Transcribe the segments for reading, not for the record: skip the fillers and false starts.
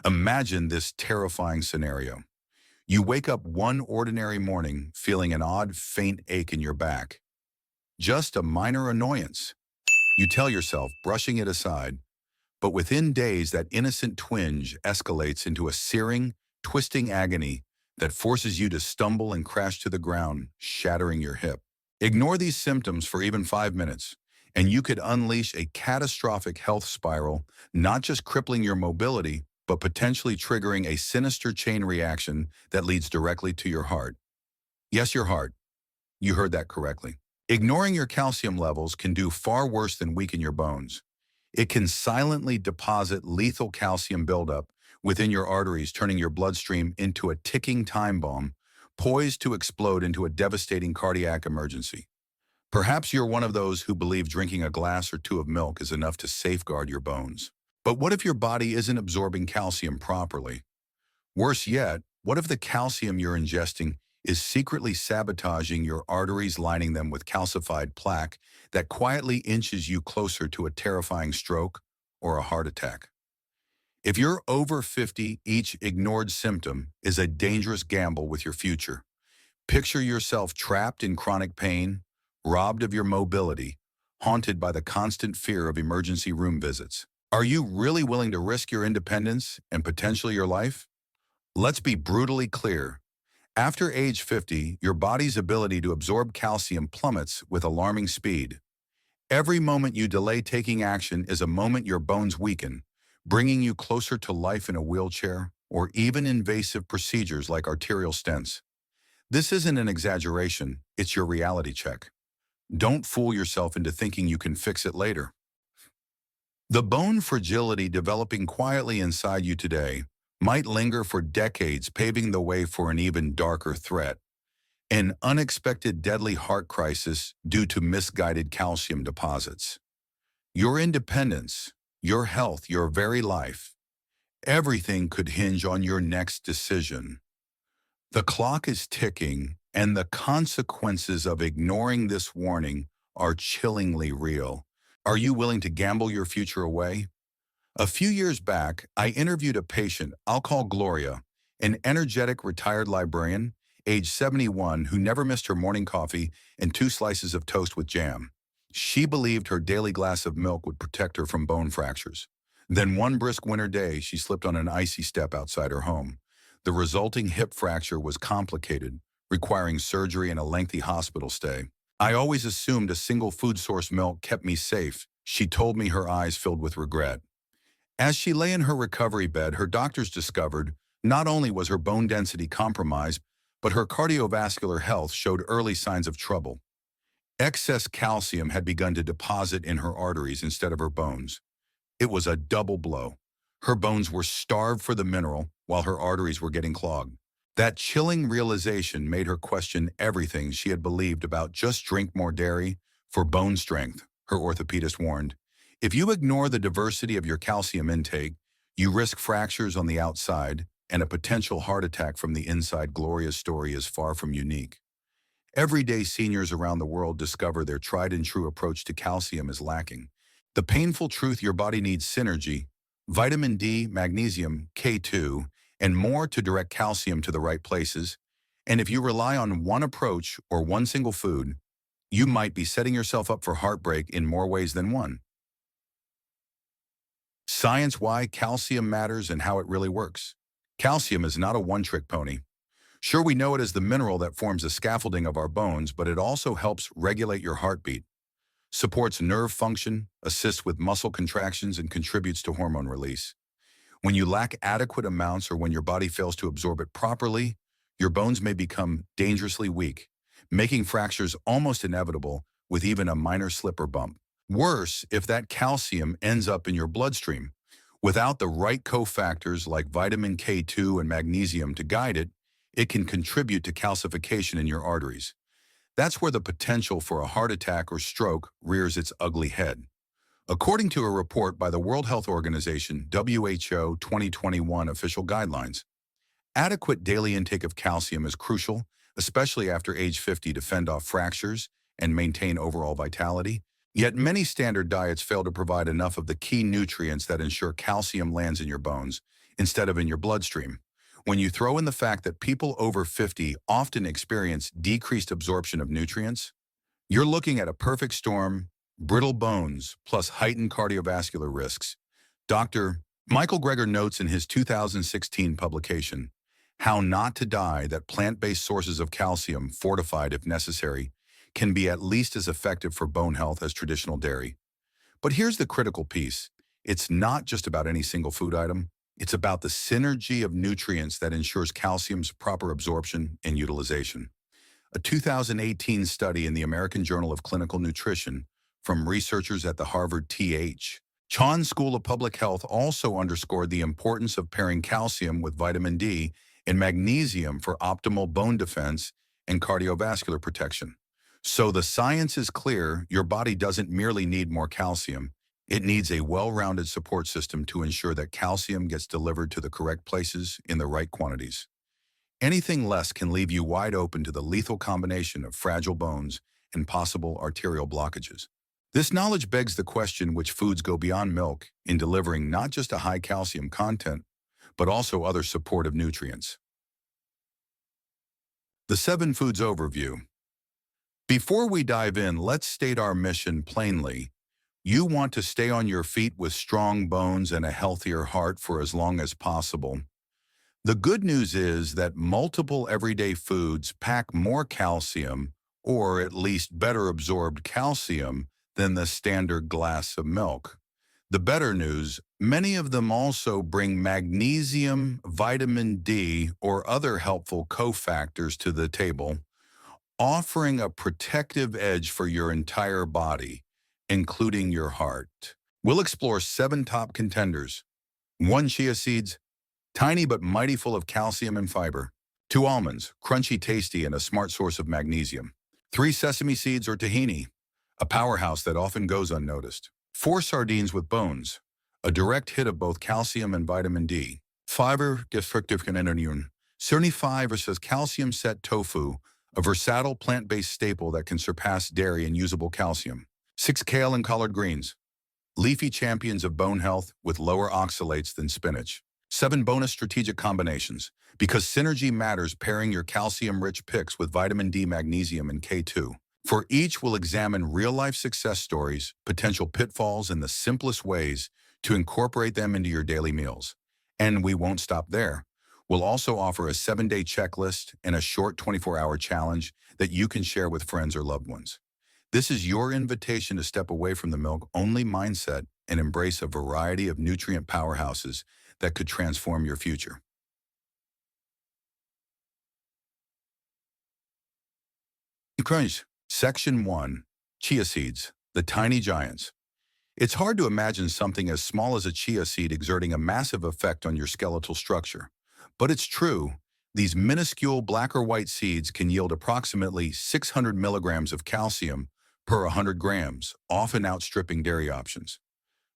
Imagine this terrifying scenario. You wake up one ordinary morning feeling an odd, faint ache in your back. Just a minor annoyance. You tell yourself, brushing it aside, but within days that innocent twinge escalates into a searing, twisting agony that forces you to stumble and crash to the ground, shattering your hip. Ignore these symptoms for even 5 minutes, and you could unleash a catastrophic health spiral, not just crippling your mobility, but potentially triggering a sinister chain reaction that leads directly to your heart. Yes, your heart. You heard that correctly. Ignoring your calcium levels can do far worse than weaken your bones. It can silently deposit lethal calcium buildup within your arteries, turning your bloodstream into a ticking time bomb, poised to explode into a devastating cardiac emergency. Perhaps you're one of those who believe drinking a glass or two of milk is enough to safeguard your bones. But what if your body isn't absorbing calcium properly? Worse yet, what if the calcium you're ingesting is secretly sabotaging your arteries, lining them with calcified plaque that quietly inches you closer to a terrifying stroke or a heart attack? If you're over 50, each ignored symptom is a dangerous gamble with your future. Picture yourself trapped in chronic pain, robbed of your mobility, haunted by the constant fear of emergency room visits. Are you really willing to risk your independence and potentially your life? Let's be brutally clear. After age 50, your body's ability to absorb calcium plummets with alarming speed. Every moment you delay taking action is a moment your bones weaken, bringing you closer to life in a wheelchair or even invasive procedures like arterial stents. This isn't an exaggeration, it's your reality check. Don't fool yourself into thinking you can fix it later. The bone fragility developing quietly inside you today might linger for decades, paving the way for an even darker threat: an unexpected deadly heart crisis due to misguided calcium deposits. Your independence, your health, your very life, everything could hinge on your next decision. The clock is ticking, and the consequences of ignoring this warning are chillingly real. Are you willing to gamble your future away? A few years back, I interviewed a patient I'll call Gloria, an energetic retired librarian, age 71, who never missed her morning coffee and 2 slices of toast with jam. She believed her daily glass of milk would protect her from bone fractures. Then one brisk winter day, she slipped on an icy step outside her home. The resulting hip fracture was complicated, requiring surgery and a lengthy hospital stay. I always assumed a single food source milk kept me safe, she told me, her eyes filled with regret. As she lay in her recovery bed, her doctors discovered not only was her bone density compromised, but her cardiovascular health showed early signs of trouble. Excess calcium had begun to deposit in her arteries instead of her bones. It was a double blow. Her bones were starved for the mineral, while her arteries were getting clogged. That chilling realization made her question everything she had believed about just drink more dairy for bone strength, her orthopedist warned. If you ignore the diversity of your calcium intake, you risk fractures on the outside and a potential heart attack from the inside. Gloria's story is far from unique. Everyday seniors around the world discover their tried and true approach to calcium is lacking. The painful truth: your body needs synergy, vitamin D, magnesium, K2, and more to direct calcium to the right places. And if you rely on one approach or one single food, you might be setting yourself up for heartbreak in more ways than one. Science: why calcium matters and how it really works. Calcium is not a one-trick pony. Sure, we know it as the mineral that forms the scaffolding of our bones, but it also helps regulate your heartbeat, supports nerve function, assists with muscle contractions, and contributes to hormone release. When you lack adequate amounts or when your body fails to absorb it properly, your bones may become dangerously weak, making fractures almost inevitable with even a minor slip or bump. Worse, if that calcium ends up in your bloodstream. Without the right cofactors like vitamin K2 and magnesium to guide it, it can contribute to calcification in your arteries. That's where the potential for a heart attack or stroke rears its ugly head. According to a report by the World Health Organization (WHO) 2021 official guidelines, adequate daily intake of calcium is crucial, especially after age 50, to fend off fractures and maintain overall vitality. Yet many standard diets fail to provide enough of the key nutrients that ensure calcium lands in your bones. instead of in your bloodstream. When you throw in the fact that people over 50 often experience decreased absorption of nutrients, you're looking at a perfect storm: brittle bones plus heightened cardiovascular risks. Dr. Michael Greger notes in his 2016 publication, How Not to Die, that plant-based sources of calcium, fortified if necessary, can be at least as effective for bone health as traditional dairy. But here's the critical piece. It's not just about any single food item. It's about the synergy of nutrients that ensures calcium's proper absorption and utilization. A 2018 study in the American Journal of Clinical Nutrition from researchers at the Harvard T.H. Chan School of Public Health also underscored the importance of pairing calcium with vitamin D and magnesium for optimal bone defense and cardiovascular protection. So the science is clear: your body doesn't merely need more calcium, it needs a well-rounded support system to ensure that calcium gets delivered to the correct places in the right quantities. Anything less can leave you wide open to the lethal combination of fragile bones and possible arterial blockages. This knowledge begs the question: which foods go beyond milk in delivering not just a high calcium content, but also other supportive nutrients? The 7 Foods Overview. Before we dive in, let's state our mission plainly. You want to stay on your feet with strong bones and a healthier heart for as long as possible. The good news is that multiple everyday foods pack more calcium, or at least better absorbed calcium, than the standard glass of milk. The better news: many of them also bring magnesium, vitamin D, or other helpful cofactors to the table, offering a protective edge for your entire body, including your heart. We'll explore 7 top contenders. 1. Chia seeds, tiny but mighty, full of calcium and fiber. 2. Almonds, crunchy, tasty, and a smart source of magnesium. 3. Sesame seeds or tahini, a powerhouse that often goes unnoticed. 4. Sardines with bones, a direct hit of both calcium and vitamin D. 5. Gefrüchte 75 versus calcium-set tofu, a versatile plant-based staple that can surpass dairy in usable calcium. 6. Kale and collard greens, leafy champions of bone health with lower oxalates than spinach. 7. Bonus strategic combinations. Because synergy matters, pairing your calcium-rich picks with vitamin D, magnesium, and K2. For each, we'll examine real-life success stories, potential pitfalls, and the simplest ways to incorporate them into your daily meals. And we won't stop there. We'll also offer a 7-day checklist and a short 24-hour challenge that you can share with friends or loved ones. This is your invitation to step away from the milk-only mindset and embrace a variety of nutrient powerhouses that could transform your future. Crunch. Section 1. Chia seeds, the tiny giants. It's hard to imagine something as small as a chia seed exerting a massive effect on your skeletal structure. But it's true. These minuscule black or white seeds can yield approximately 600 milligrams of calcium per 100 grams, often outstripping dairy options.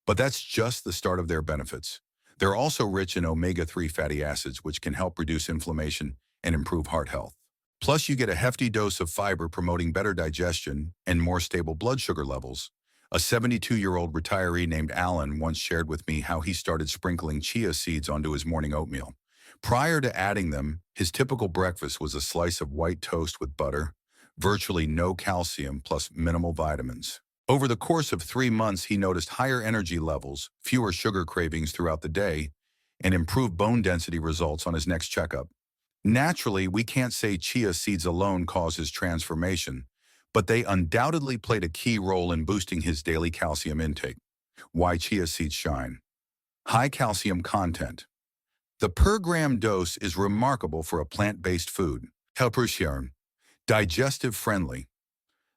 But that's just the start of their benefits. They're also rich in omega-3 fatty acids, which can help reduce inflammation and improve heart health. Plus, you get a hefty dose of fiber, promoting better digestion and more stable blood sugar levels. A 72-year-old retiree named Alan once shared with me how he started sprinkling chia seeds onto his morning oatmeal. Prior to adding them, his typical breakfast was a slice of white toast with butter, virtually no calcium, plus minimal vitamins. Over the course of 3 months, he noticed higher energy levels, fewer sugar cravings throughout the day, and improved bone density results on his next checkup. Naturally, we can't say chia seeds alone caused his transformation, but they undoubtedly played a key role in boosting his daily calcium intake. Why chia seeds shine. High calcium content. The per-gram dose is remarkable for a plant-based food. Helpers, digestive-friendly.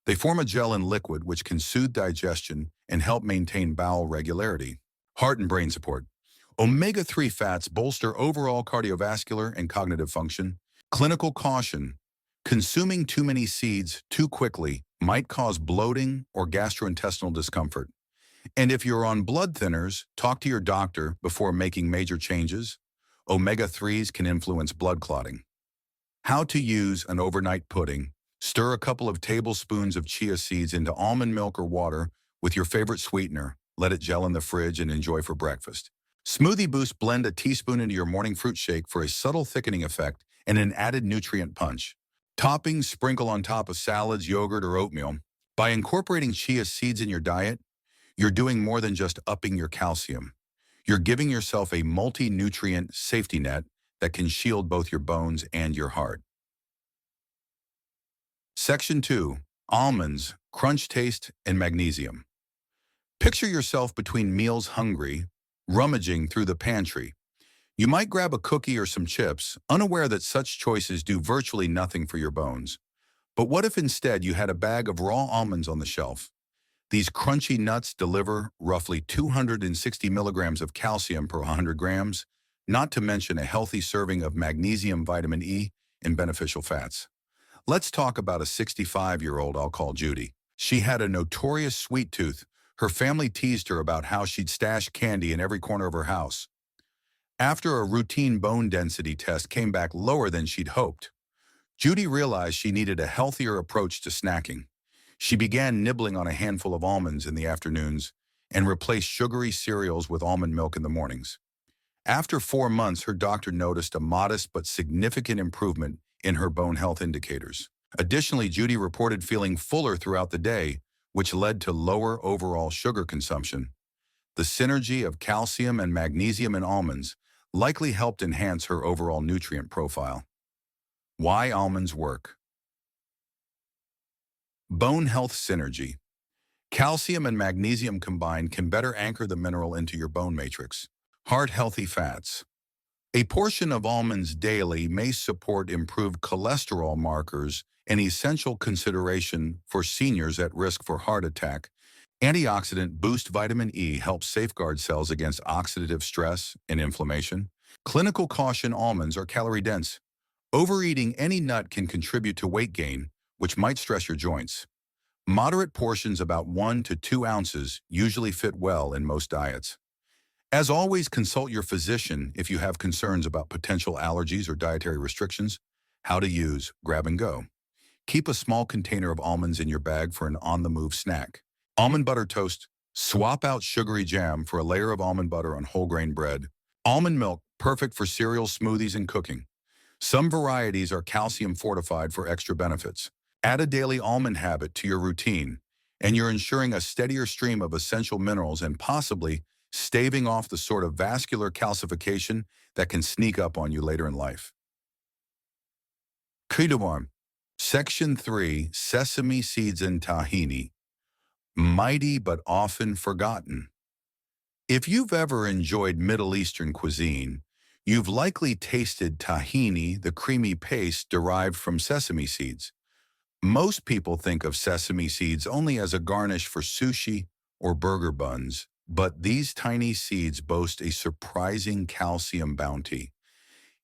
They form a gel in liquid which can soothe digestion and help maintain bowel regularity. Heart and brain support. Omega-3 fats bolster overall cardiovascular and cognitive function. Clinical caution. Consuming too many seeds too quickly might cause bloating or gastrointestinal discomfort. And if you're on blood thinners, talk to your doctor before making major changes. Omega-3s can influence blood clotting. How to use an overnight pudding. Stir a couple of tablespoons of chia seeds into almond milk or water with your favorite sweetener. Let it gel in the fridge and enjoy for breakfast. Smoothie Boost, blend a teaspoon into your morning fruit shake for a subtle thickening effect and an added nutrient punch. Toppings, sprinkle on top of salads, yogurt, or oatmeal. By incorporating chia seeds in your diet, you're doing more than just upping your calcium. You're giving yourself a multi-nutrient safety net that can shield both your bones and your heart. Section 2. Almonds, crunch taste, and magnesium. Picture yourself between meals hungry, rummaging through the pantry. You might grab a cookie or some chips, unaware that such choices do virtually nothing for your bones. But what if instead you had a bag of raw almonds on the shelf? These crunchy nuts deliver roughly 260 milligrams of calcium per 100 grams, not to mention a healthy serving of magnesium, vitamin E, and beneficial fats. Let's talk about a 65-year-old I'll call Judy. She had a notorious sweet tooth. Her family teased her about how she'd stash candy in every corner of her house. After a routine bone density test came back lower than she'd hoped, Judy realized she needed a healthier approach to snacking. She began nibbling on a handful of almonds in the afternoons and replaced sugary cereals with almond milk in the mornings. After 4 months, her doctor noticed a modest but significant improvement in her bone health indicators. Additionally, Judy reported feeling fuller throughout the day, which led to lower overall sugar consumption. The synergy of calcium and magnesium in almonds likely helped enhance her overall nutrient profile. Why almonds work. Bone health synergy. Calcium and magnesium combined can better anchor the mineral into your bone matrix. Heart-healthy fats. A portion of almonds daily may support improved cholesterol markers, an essential consideration for seniors at risk for heart attack. Antioxidant boost. Vitamin E helps safeguard cells against oxidative stress and inflammation. Clinical caution: almonds are calorie-dense. Overeating any nut can contribute to weight gain, which might stress your joints. Moderate portions, about 1 to 2 ounces, usually fit well in most diets. As always, consult your physician if you have concerns about potential allergies or dietary restrictions. How to use: grab and go. Keep a small container of almonds in your bag for an on-the-move snack. Almond butter toast. Swap out sugary jam for a layer of almond butter on whole grain bread. Almond milk, perfect for cereal, smoothies, and cooking. Some varieties are calcium fortified for extra benefits. Add a daily almond habit to your routine, and you're ensuring a steadier stream of essential minerals and possibly staving off the sort of vascular calcification that can sneak up on you later in life. Quinoa. Section 3. Sesame seeds and tahini. Mighty but often forgotten. If you've ever enjoyed Middle Eastern cuisine, you've likely tasted tahini, the creamy paste derived from sesame seeds. Most people think of sesame seeds only as a garnish for sushi or burger buns, but these tiny seeds boast a surprising calcium bounty.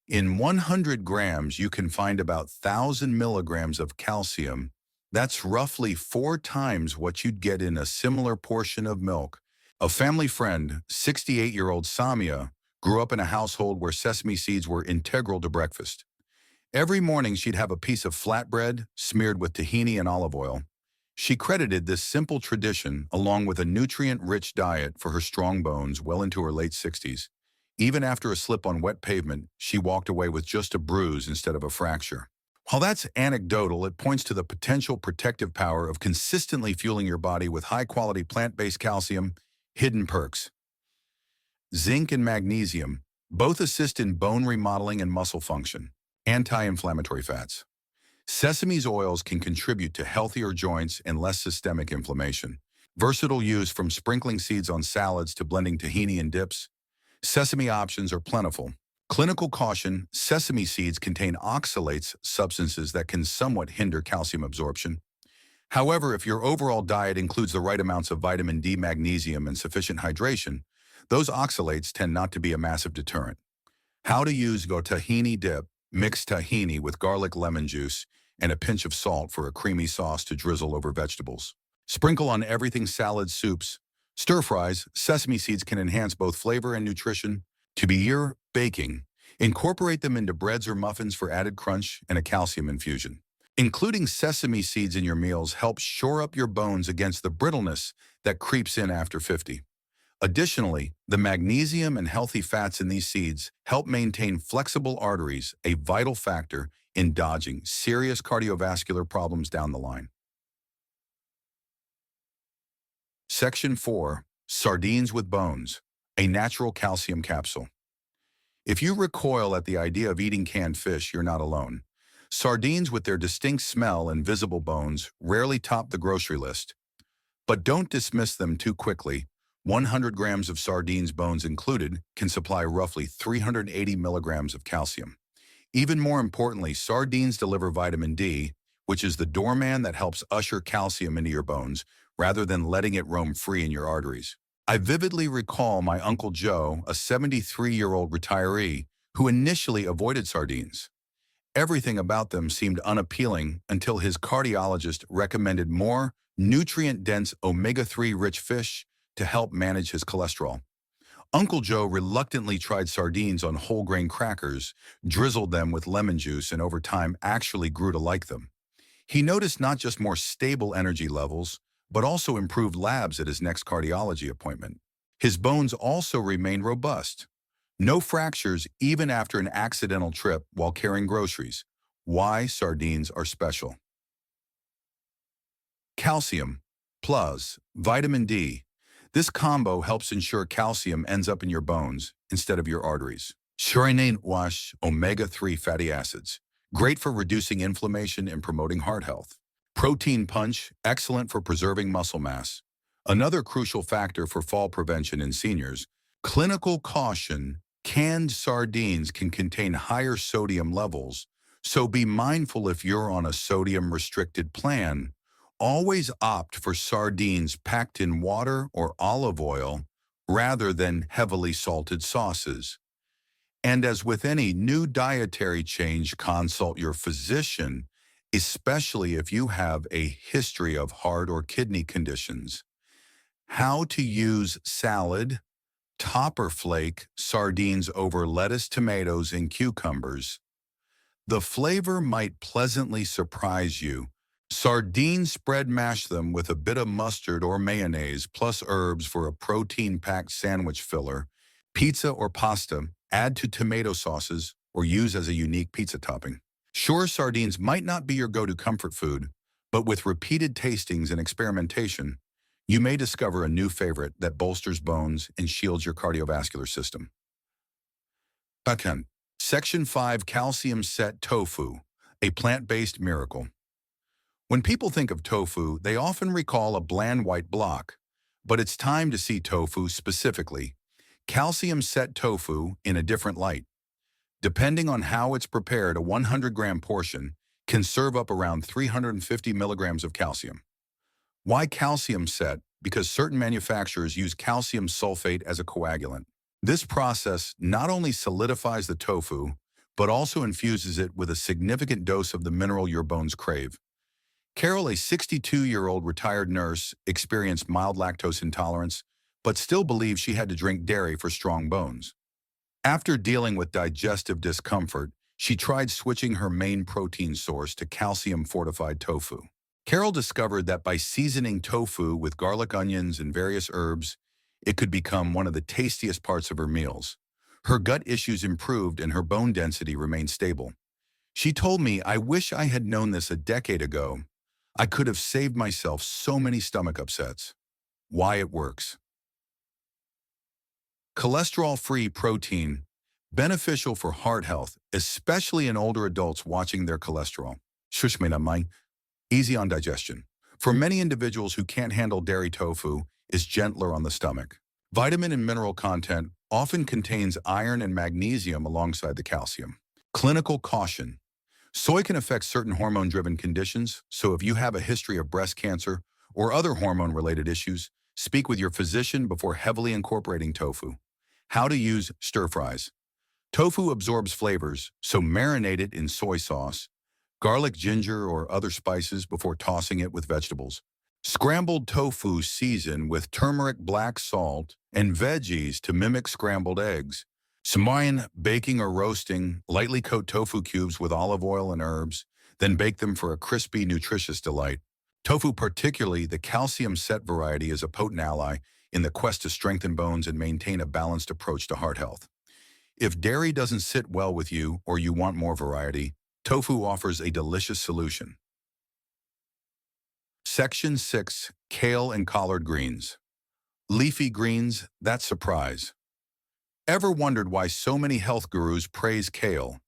In 100 grams, you can find about 1,000 milligrams of calcium. That's roughly 4 times what you'd get in a similar portion of milk. A family friend, 68-year-old Samia, grew up in a household where sesame seeds were integral to breakfast. Every morning, she'd have a piece of flatbread smeared with tahini and olive oil. She credited this simple tradition, along with a nutrient-rich diet, for her strong bones well into her late 60s. Even after a slip on wet pavement, she walked away with just a bruise instead of a fracture. While that's anecdotal, it points to the potential protective power of consistently fueling your body with high-quality plant-based calcium. Hidden perks. Zinc and magnesium both assist in bone remodeling and muscle function. Anti-inflammatory fats. Sesame's oils can contribute to healthier joints and less systemic inflammation. Versatile use: from sprinkling seeds on salads to blending tahini in dips. Sesame options are plentiful. Clinical caution: sesame seeds contain oxalates, substances that can somewhat hinder calcium absorption. However, if your overall diet includes the right amounts of vitamin D, magnesium, and sufficient hydration, those oxalates tend not to be a massive deterrent. How to use: go tahini dip. Mix tahini with garlic, lemon juice, and a pinch of salt for a creamy sauce to drizzle over vegetables. Sprinkle on everything: salads, soups, stir-fries. Sesame seeds can enhance both flavor and nutrition. To be your baking, incorporate them into breads or muffins for added crunch and a calcium infusion. Including sesame seeds in your meals helps shore up your bones against the brittleness that creeps in after 50. Additionally, the magnesium and healthy fats in these seeds help maintain flexible arteries, a vital factor in dodging serious cardiovascular problems down the line. Section 4. Sardines with Bones, a natural calcium capsule. If you recoil at the idea of eating canned fish, you're not alone. Sardines with their distinct smell and visible bones rarely top the grocery list. But don't dismiss them too quickly. 100 grams of sardines, bones included, can supply roughly 380 milligrams of calcium. Even more importantly, sardines deliver vitamin D, which is the doorman that helps usher calcium into your bones rather than letting it roam free in your arteries. I vividly recall my Uncle Joe, a 73-year-old retiree, who initially avoided sardines. Everything about them seemed unappealing until his cardiologist recommended more nutrient-dense omega-3 rich fish to help manage his cholesterol. Uncle Joe reluctantly tried sardines on whole grain crackers, drizzled them with lemon juice, and over time actually grew to like them. He noticed not just more stable energy levels, but also improved labs at his next cardiology appointment. His bones also remained robust. No fractures even after an accidental trip while carrying groceries. Why sardines are special. Calcium plus vitamin D. This combo helps ensure calcium ends up in your bones instead of your arteries. Sharinain wash omega-3 fatty acids, great for reducing inflammation and promoting heart health. Protein punch, excellent for preserving muscle mass. Another crucial factor for fall prevention in seniors, clinical caution. Canned sardines can contain higher sodium levels, so be mindful if you're on a sodium-restricted plan. Always opt for sardines packed in water or olive oil rather than heavily salted sauces. And as with any new dietary change, consult your physician, especially if you have a history of heart or kidney conditions. How to use salad. Topper flake sardines over lettuce, tomatoes, and cucumbers. The flavor might pleasantly surprise you. Sardine spread, mash them with a bit of mustard or mayonnaise plus herbs for a protein-packed sandwich filler. Pizza or pasta, add to tomato sauces or use as a unique pizza topping. Sure, sardines might not be your go-to comfort food, but with repeated tastings and experimentation, you may discover a new favorite that bolsters bones and shields your cardiovascular system. Second, Section 5. Calcium set tofu, a plant-based miracle. When people think of tofu, they often recall a bland white block, but it's time to see tofu specifically. Calcium set tofu in a different light. Depending on how it's prepared, a 100-gram portion can serve up around 350 milligrams of calcium. Why calcium set? Because certain manufacturers use calcium sulfate as a coagulant. This process not only solidifies the tofu, but also infuses it with a significant dose of the mineral your bones crave. Carol, a 62-year-old retired nurse, experienced mild lactose intolerance, but still believes she had to drink dairy for strong bones. After dealing with digestive discomfort, she tried switching her main protein source to calcium-fortified tofu. Carol discovered that by seasoning tofu with garlic, onions, and various herbs, it could become one of the tastiest parts of her meals. Her gut issues improved and her bone density remained stable. She told me, "I wish I had known this a decade ago. I could have saved myself so many stomach upsets." Why it works. Cholesterol-free protein, beneficial for heart health, especially in older adults watching their cholesterol. Easy on digestion. For many individuals who can't handle dairy, tofu is gentler on the stomach. Vitamin and mineral content often contains iron and magnesium alongside the calcium. Clinical caution. Soy can affect certain hormone-driven conditions, so if you have a history of breast cancer or other hormone-related issues, speak with your physician before heavily incorporating tofu. How to use stir fries. Tofu absorbs flavors, so marinate it in soy sauce, garlic, ginger, or other spices before tossing it with vegetables. Scrambled tofu season with turmeric, black salt, and veggies to mimic scrambled eggs. Samoyan baking or roasting, lightly coat tofu cubes with olive oil and herbs, then bake them for a crispy, nutritious delight. Tofu, particularly the calcium set variety, is a potent ally, in the quest to strengthen bones and maintain a balanced approach to heart health. If dairy doesn't sit well with you or you want more variety, tofu offers a delicious solution. Section 6. Kale and collard greens. Leafy greens that surprise. Ever wondered why so many health gurus praise kale?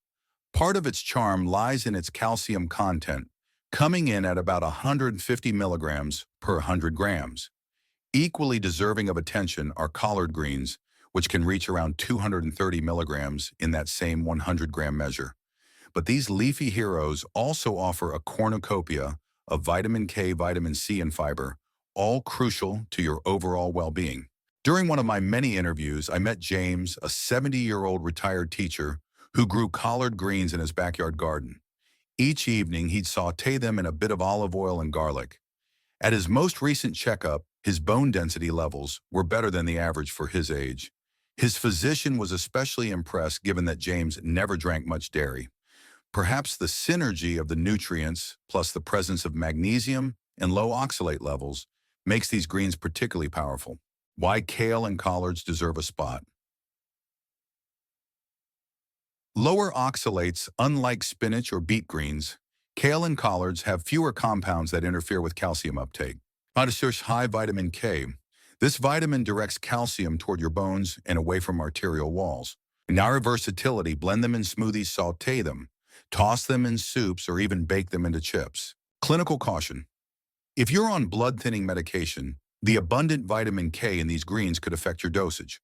Part of its charm lies in its calcium content, coming in at about 150 milligrams per 100 grams. Equally deserving of attention are collard greens, which can reach around 230 milligrams in that same 100-gram measure. But these leafy heroes also offer a cornucopia of vitamin K, vitamin C, and fiber, all crucial to your overall well-being. During one of my many interviews, I met James, a 70-year-old retired teacher who grew collard greens in his backyard garden. Each evening, he'd saute them in a bit of olive oil and garlic. At his most recent checkup, his bone density levels were better than the average for his age. His physician was especially impressed given that James never drank much dairy. Perhaps the synergy of the nutrients plus the presence of magnesium and low oxalate levels makes these greens particularly powerful. Why kale and collards deserve a spot. Lower oxalates, unlike spinach or beet greens, kale and collards have fewer compounds that interfere with calcium uptake. High vitamin K. This vitamin directs calcium toward your bones and away from arterial walls. In our versatility, blend them in smoothies, saute them, toss them in soups, or even bake them into chips. Clinical caution. If you're on blood-thinning medication, the abundant vitamin K in these greens could affect your dosage.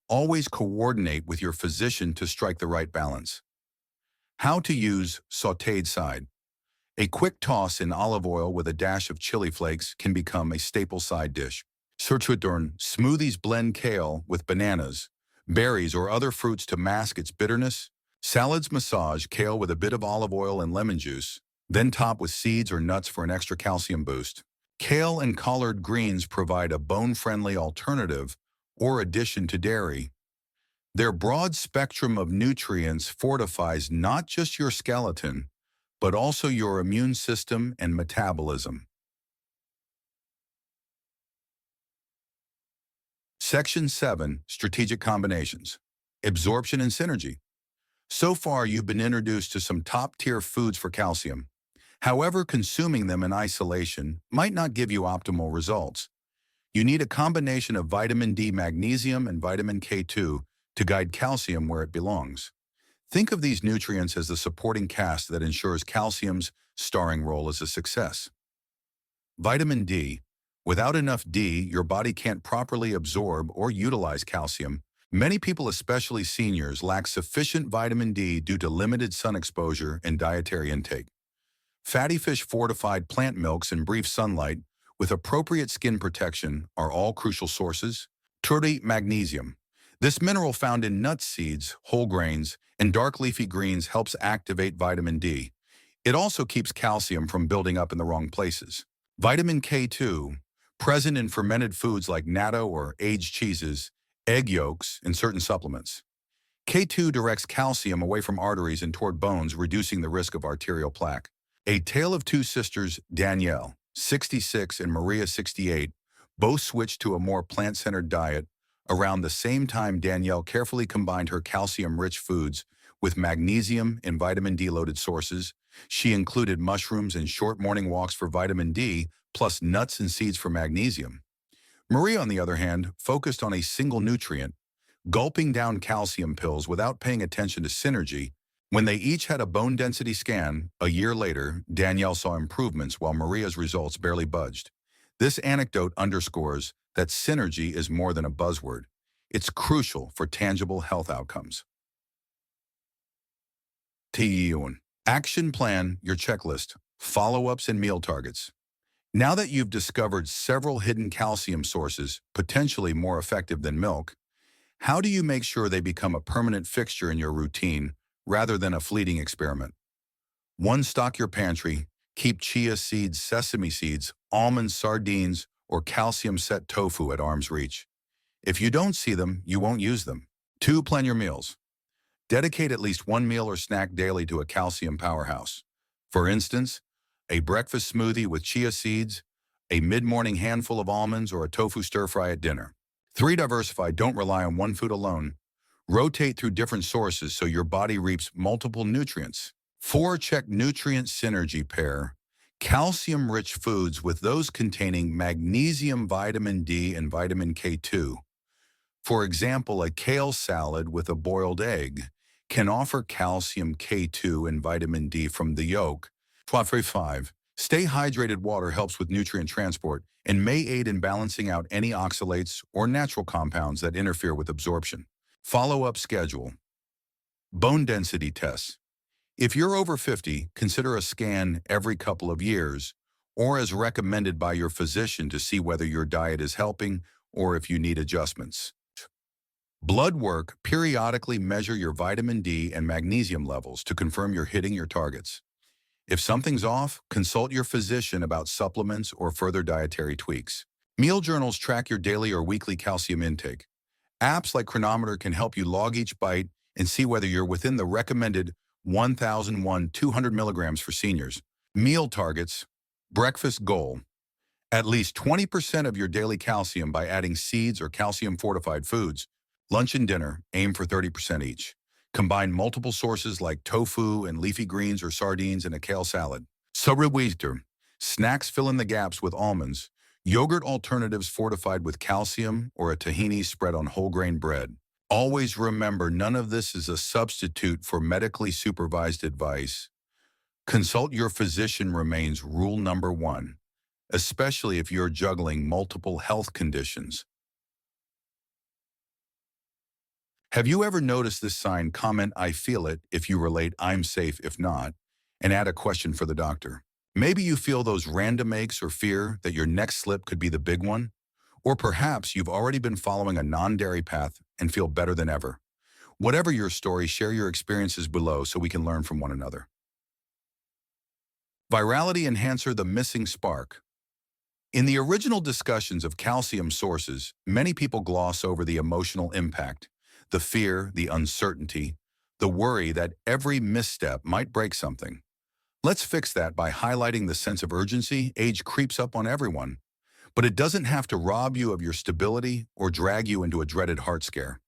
Always coordinate with your physician to strike the right balance. How to use sautéed side. A quick toss in olive oil with a dash of chili flakes can become a staple side dish. Surturn, smoothies blend kale with bananas, berries, or other fruits to mask its bitterness. Salads massage kale with a bit of olive oil and lemon juice, then top with seeds or nuts for an extra calcium boost. Kale and collard greens provide a bone-friendly alternative or addition to dairy. Their broad spectrum of nutrients fortifies not just your skeleton, but also your immune system and metabolism. Section 7. Strategic combinations. Absorption and synergy. So far, you've been introduced to some top-tier foods for calcium. However, consuming them in isolation might not give you optimal results. You need a combination of vitamin D, magnesium, and vitamin K2 to guide calcium where it belongs. Think of these nutrients as the supporting cast that ensures calcium's starring role is a success. Vitamin D. Without enough D, your body can't properly absorb or utilize calcium. Many people, especially seniors, lack sufficient vitamin D due to limited sun exposure and dietary intake. Fatty fish fortified plant milks and brief sunlight with appropriate skin protection are all crucial sources. Magnesium. This mineral found in nuts, seeds, whole grains, and dark leafy greens helps activate vitamin D. It also keeps calcium from building up in the wrong places. Vitamin K2, present in fermented foods like natto or aged cheeses, egg yolks, and certain supplements. K2 directs calcium away from arteries and toward bones, reducing the risk of arterial plaque. A tale of two sisters, Danielle, 66, and Maria, 68, both switched to a more plant-centered diet. Around the same time, Danielle carefully combined her calcium-rich foods with magnesium and vitamin D-loaded sources. She included mushrooms and short morning walks for vitamin D, plus nuts and seeds for magnesium. Maria, on the other hand, focused on a single nutrient, gulping down calcium pills without paying attention to synergy. When they each had a bone density scan, a year later, Danielle saw improvements while Maria's results barely budged. This anecdote underscores that synergy is more than a buzzword. It's crucial for tangible health outcomes. Action plan, your checklist, follow-ups, and meal targets. Now that you've discovered several hidden calcium sources, potentially more effective than milk, how do you make sure they become a permanent fixture in your routine rather than a fleeting experiment? 1. Stock your pantry. Keep chia seeds, sesame seeds, almonds, sardines, or calcium-set tofu at arm's reach. If you don't see them, you won't use them. 2. Plan your meals. Dedicate at least one meal or snack daily to a calcium powerhouse. For instance, a breakfast smoothie with chia seeds, a mid-morning handful of almonds, or a tofu stir-fry at dinner. 3. Diversify. Don't rely on one food alone. Rotate through different sources so your body reaps multiple nutrients. 4. Check nutrient synergy pair. Calcium-rich foods with those containing magnesium, vitamin D, and vitamin K2. For example, a kale salad with a boiled egg can offer calcium, K2, and vitamin D from the yolk. 5. Stay hydrated. Water helps with nutrient transport and may aid in balancing out any oxalates or natural compounds that interfere with absorption. Follow-up schedule. Bone density tests. If you're over 50, consider a scan every couple of years or as recommended by your physician to see whether your diet is helping or if you need adjustments. Blood work. Periodically measure your vitamin D and magnesium levels to confirm you're hitting your targets. If something's off, consult your physician about supplements or further dietary tweaks. Meal journals track your daily or weekly calcium intake. Apps like Chronometer can help you log each bite and see whether you're within the recommended 200 milligrams for seniors. Meal targets. Breakfast goal. At least 20% of your daily calcium by adding seeds or calcium-fortified foods. Lunch and dinner, aim for 30% each. Combine multiple sources like tofu and leafy greens or sardines in a kale salad. Surreweiter. Snacks fill in the gaps with almonds. Yogurt alternatives fortified with calcium or a tahini spread on whole grain bread. Always remember, none of this is a substitute for medically supervised advice. Consult your physician remains rule number 1, especially if you're juggling multiple health conditions. Have you ever noticed this sign? Comment "I feel it" if you relate, "I'm safe" if not, and add a question for the doctor. Maybe you feel those random aches or fear that your next slip could be the big one. Or perhaps you've already been following a non-dairy path and feel better than ever. Whatever your story, share your experiences below so we can learn from one another. Virality enhancer. The missing spark. In the original discussions of calcium sources, many people gloss over the emotional impact, the fear, the uncertainty, the worry that every misstep might break something. Let's fix that by highlighting the sense of urgency. Age creeps up on everyone, but it doesn't have to rob you of your stability or drag you into a dreaded heart scare.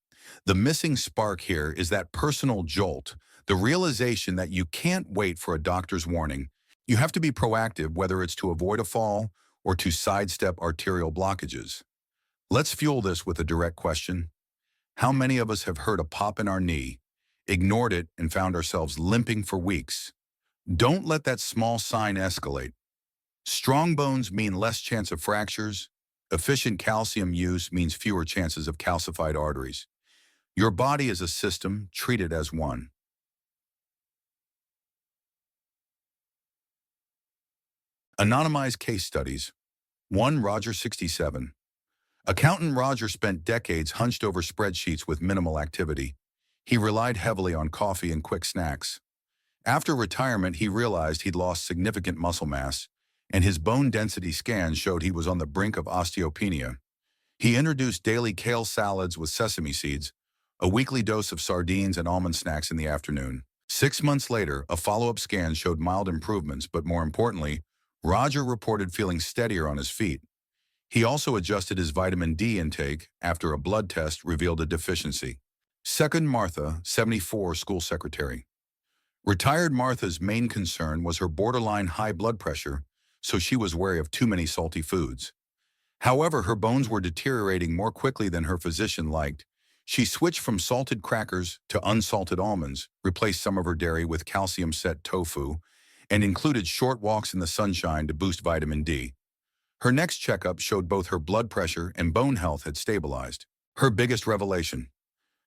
The missing spark here is that personal jolt, the realization that you can't wait for a doctor's warning. You have to be proactive, whether it's to avoid a fall or to sidestep arterial blockages. Let's fuel this with a direct question. How many of us have heard a pop in our knee, ignored it, and found ourselves limping for weeks? Don't let that small sign escalate. Strong bones mean less chance of fractures. Efficient calcium use means fewer chances of calcified arteries. Your body is a system. Treat it as one. Anonymized case studies. 1. Roger, 67. Accountant Roger spent decades hunched over spreadsheets with minimal activity. He relied heavily on coffee and quick snacks. After retirement, he realized he'd lost significant muscle mass, and his bone density scans showed he was on the brink of osteopenia. He introduced daily kale salads with sesame seeds, a weekly dose of sardines and almond snacks in the afternoon. 6 months later, a follow-up scan showed mild improvements, but more importantly, Roger reported feeling steadier on his feet. He also adjusted his vitamin D intake after a blood test revealed a deficiency. 2nd, Martha, 74, school secretary. Retired Martha's main concern was her borderline high blood pressure, so she was wary of too many salty foods. However, her bones were deteriorating more quickly than her physician liked. She switched from salted crackers to unsalted almonds, replaced some of her dairy with calcium-set tofu, and included short walks in the sunshine to boost vitamin D. Her next checkup showed both her blood pressure and bone health had stabilized. Her biggest revelation: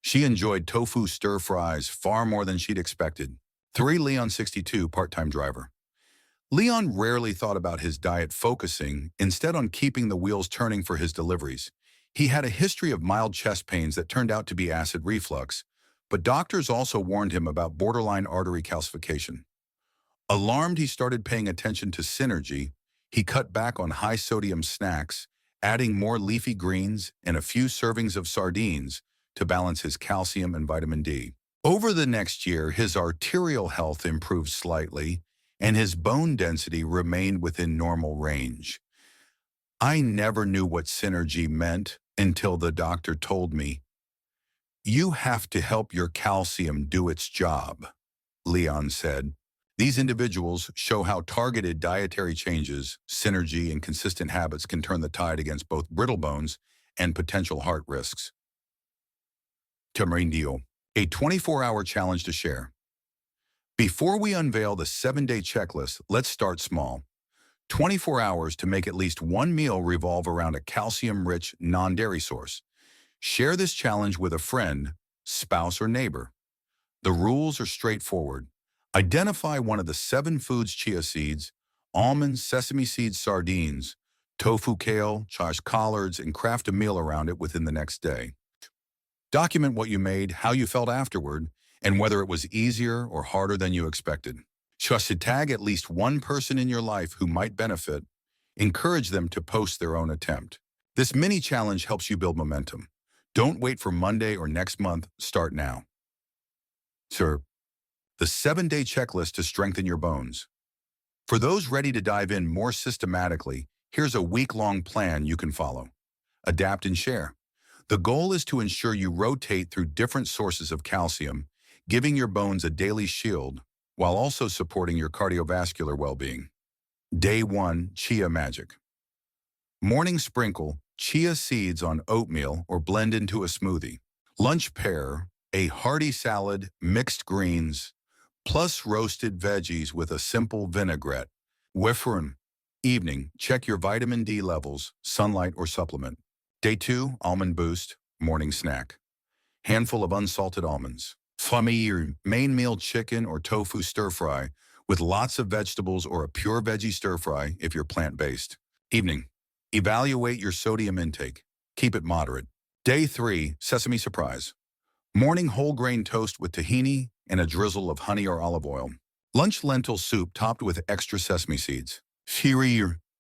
she enjoyed tofu stir-fries far more than she'd expected. 3. Leon, 62, part-time driver. Leon rarely thought about his diet, focusing instead on keeping the wheels turning for his deliveries. He had a history of mild chest pains that turned out to be acid reflux, but doctors also warned him about borderline artery calcification. Alarmed, he started paying attention to synergy. He cut back on high-sodium snacks, adding more leafy greens and a few servings of sardines to balance his calcium and vitamin D. Over the next year, his arterial health improved slightly, and his bone density remained within normal range. I never knew what synergy meant until the doctor told me, "You have to help your calcium do its job," Leon said. These individuals show how targeted dietary changes, synergy, and consistent habits can turn the tide against both brittle bones and potential heart risks. Tamrindio, a 24-hour challenge to share. Before we unveil the 7-day checklist, let's start small. 24 hours to make at least one meal revolve around a calcium-rich, non-dairy source. Share this challenge with a friend, spouse, or neighbor. The rules are straightforward. Identify one of the 7 foods: chia seeds, almonds, sesame seeds, sardines, tofu, kale, chopped collards, and craft a meal around it within the next day. Document what you made, how you felt afterward, and whether it was easier or harder than you expected. Just to tag at least one person in your life who might benefit. Encourage them to post their own attempt. This mini challenge helps you build momentum. Don't wait for Monday or next month. Start now. Sir, the 7-day checklist to strengthen your bones. For those ready to dive in more systematically, here's a week-long plan you can follow. Adapt and share. The goal is to ensure you rotate through different sources of calcium, giving your bones a daily shield, while also supporting your cardiovascular well-being. Day 1, Chia Magic. Morning sprinkle chia seeds on oatmeal or blend into a smoothie. Lunch pair a hearty salad, mixed greens, plus roasted veggies with a simple vinaigrette. Wifrin. Evening, check your vitamin D levels, sunlight or supplement. Day 2, Almond Boost, morning snack. Handful of unsalted almonds. Famille, main meal chicken or tofu stir-fry with lots of vegetables, or a pure veggie stir-fry if you're plant-based. Evening, evaluate your sodium intake. Keep it moderate. Day 3, Sesame Surprise. Morning whole grain toast with tahini and a drizzle of honey or olive oil. Lunch lentil soup topped with extra sesame seeds.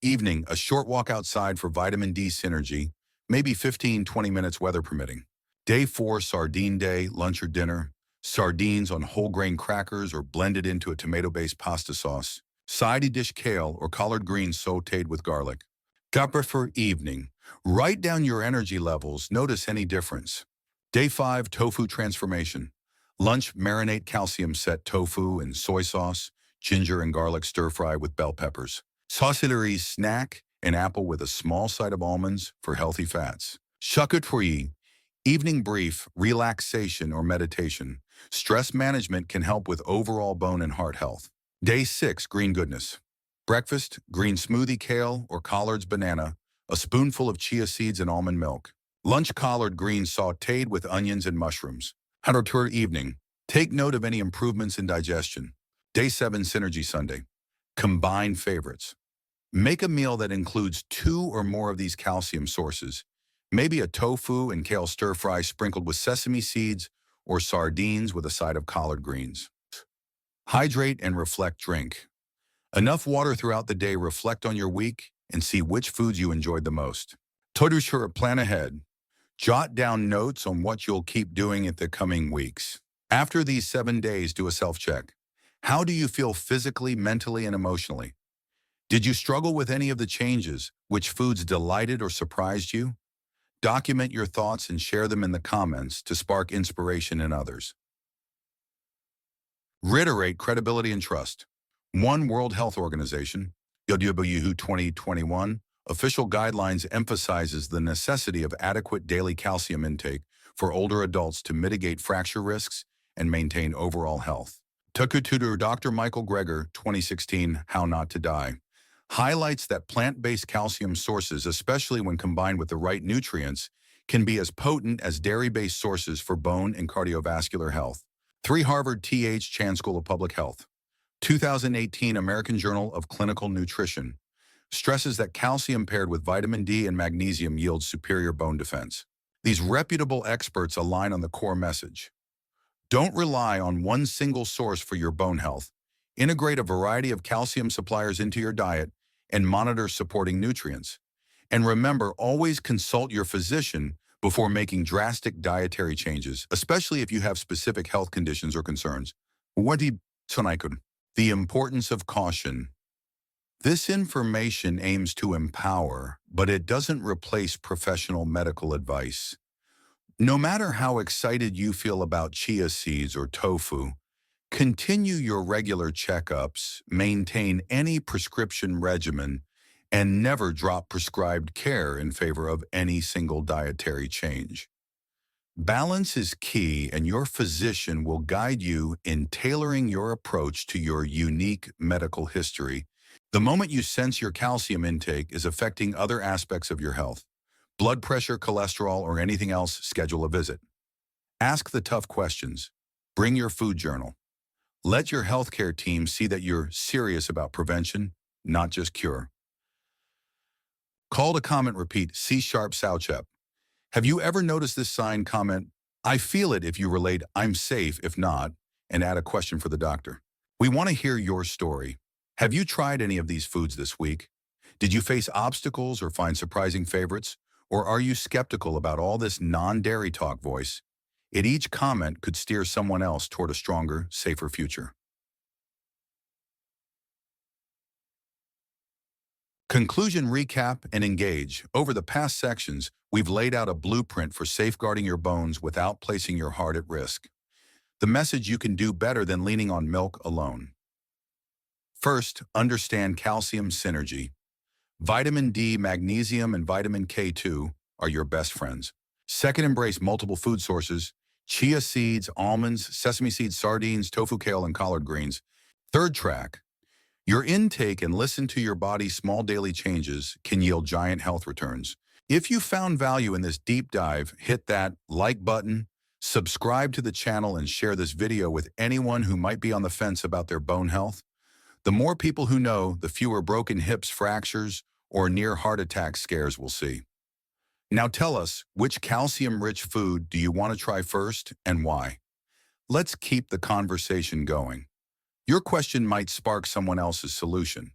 Evening, a short walk outside for vitamin D synergy, maybe 15-20 minutes weather permitting. Day 4, Sardine Day, lunch or dinner. Sardines on whole grain crackers or blended into a tomato-based pasta sauce. Side dish kale or collard greens sauteed with garlic. Cuppa for evening. Write down your energy levels, notice any difference. Day 5, Tofu Transformation. Lunch, marinate calcium set tofu in soy sauce, ginger and garlic stir-fry with bell peppers. Saucilleries snack, an apple with a small side of almonds for healthy fats. Charcuterie. Evening brief, relaxation or meditation. Stress management can help with overall bone and heart health. Day 6, Green Goodness. Breakfast, green smoothie kale or collards banana, a spoonful of chia seeds and almond milk. Lunch, collard greens sauteed with onions and mushrooms. Tour evening. Take note of any improvements in digestion. Day 7, Synergy Sunday. Combine favorites. Make a meal that includes 2 or more of these calcium sources. Maybe a tofu and kale stir-fry sprinkled with sesame seeds, or sardines with a side of collard greens. Hydrate and reflect. Drink enough water throughout the day. Reflect on your week and see which foods you enjoyed the most. Todushura, plan ahead. Jot down notes on what you'll keep doing in the coming weeks. After these 7 days, do a self-check. How do you feel physically, mentally, and emotionally? Did you struggle with any of the changes? Which foods delighted or surprised you? Document your thoughts and share them in the comments to spark inspiration in others. Reiterate credibility and trust. One World Health Organization, WHO 2021, official guidelines emphasizes the necessity of adequate daily calcium intake for older adults to mitigate fracture risks and maintain overall health. Tukutudur Dr. Michael Greger, 2016, How Not to Die, highlights that plant-based calcium sources, especially when combined with the right nutrients, can be as potent as dairy-based sources for bone and cardiovascular health. 3 Harvard T.H. Chan School of Public Health, 2018 American Journal of Clinical Nutrition, stresses that calcium paired with vitamin D and magnesium yields superior bone defense. These reputable experts align on the core message. Don't rely on one single source for your bone health. Integrate a variety of calcium suppliers into your diet and monitor supporting nutrients. And remember, always consult your physician before making drastic dietary changes, especially if you have specific health conditions or concerns. The importance of caution. This information aims to empower, but it doesn't replace professional medical advice. No matter how excited you feel about chia seeds or tofu, continue your regular checkups, maintain any prescription regimen, and never drop prescribed care in favor of any single dietary change. Balance is key, and your physician will guide you in tailoring your approach to your unique medical history. The moment you sense your calcium intake is affecting other aspects of your health, blood pressure, cholesterol, or anything else, schedule a visit. Ask the tough questions. Bring your food journal. Let your healthcare team see that you're serious about prevention, not just cure. Call to comment, repeat, C sharp Sauchep. Have you ever noticed this sign? Comment, I feel it if you relate, I'm safe if not, and add a question for the doctor. We want to hear your story. Have you tried any of these foods this week? Did you face obstacles or find surprising favorites? Or are you skeptical about all this non-dairy talk voice? Each comment could steer someone else toward a stronger, safer future. Conclusion, recap, and engage. Over the past sections, we've laid out a blueprint for safeguarding your bones without placing your heart at risk. The message: you can do better than leaning on milk alone. First, understand calcium synergy. Vitamin D, magnesium, and vitamin K2 are your best friends. Second, embrace multiple food sources: chia seeds, almonds, sesame seeds, sardines, tofu, kale, and collard greens. Third, track your intake and listen to your body's small daily changes can yield giant health returns. If you found value in this deep dive, hit that like button, subscribe to the channel, and share this video with anyone who might be on the fence about their bone health. The more people who know, the fewer broken hips, fractures, or near heart attack scares we'll see. Now tell us, which calcium-rich food do you want to try first and why? Let's keep the conversation going. Your question might spark someone else's solution.